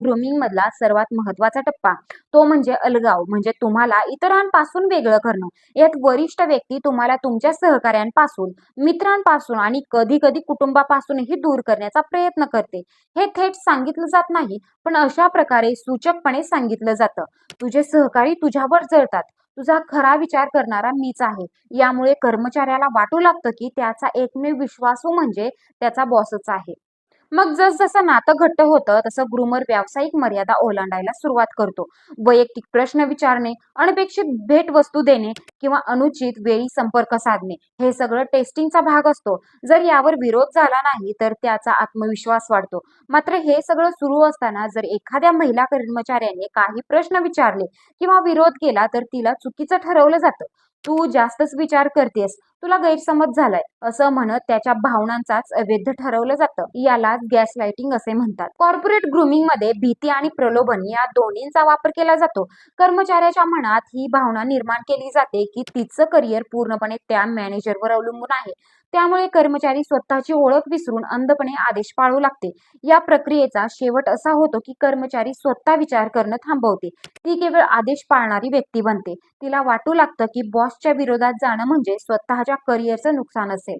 Grooming मधला सर्वात महत्वाचा टप्पा तो म्हणजे अलगाव, म्हणजे तुम्हाला इतरांपासून वेगळं करणं. यात वरिष्ठ व्यक्ती तुम्हाला तुमच्या सहकाऱ्यांपासून, मित्रांपासून आणि कधी कधी कुटुंबापासूनही दूर करण्याचा प्रयत्न करते. हे थेट सांगितलं जात नाही, पण अशा प्रकारे सूचकपणे सांगितलं जातं. तुझे सहकारी तुझ्यावर जळतात, तुझा खरा विचार करणारा मीच आहे. यामुळे कर्मचाऱ्याला वाटू लागतं की त्याचा एकमेव विश्वासू म्हणजे त्याचा बॉसच आहे. मग जसजसं नातं घट्ट होतं तसं ग्रूमर व्यावसायिक मर्यादा ओलांडायला सुरुवात करतो. वैयक्तिक प्रश्न विचारणे, अनपेक्षित भेटवस्तू देणे किंवा अनुचित वेळी संपर्क साधणे हे सगळं टेस्टिंगचा भाग असतो. जर यावर विरोध झाला नाही तर त्याचा आत्मविश्वास वाढतो. मात्र हे सगळं सुरू असताना जर एखाद्या महिला कर्मचाऱ्याने काही प्रश्न विचारले किंवा विरोध केला तर तिला चुकीचं ठरवलं जातं. तू जास्तच विचार करतेस, तुला गैरसमज झालाय असं म्हणत त्याच्या भावनांचाच अवैध ठरवलं जातं. यालाच गॅस लाइटिंग असे म्हणतात. कॉर्पोरेट ग्रूमिंग मध्ये भीती आणि प्रलोभन या दोन्हींचा वापर केला जातो. कर्मचाऱ्याच्या मनात ही भावना निर्माण केली जाते की तिचं करिअर पूर्णपणे त्या मॅनेजरवर अवलंबून आहे. त्यामुळे कर्मचारी स्वतःची ओळख विसरून अंधपणे आदेश पाळू लागते. या प्रक्रियेचा शेवट असा होतो की कर्मचारी स्वतः विचार करणं थांबवते. ती केवळ आदेश पाळणारी व्यक्ती बनते. तिला वाटू लागतं की बॉसच्या विरोधात जाणं म्हणजे स्वतःच्या करिअरचं नुकसान असेल.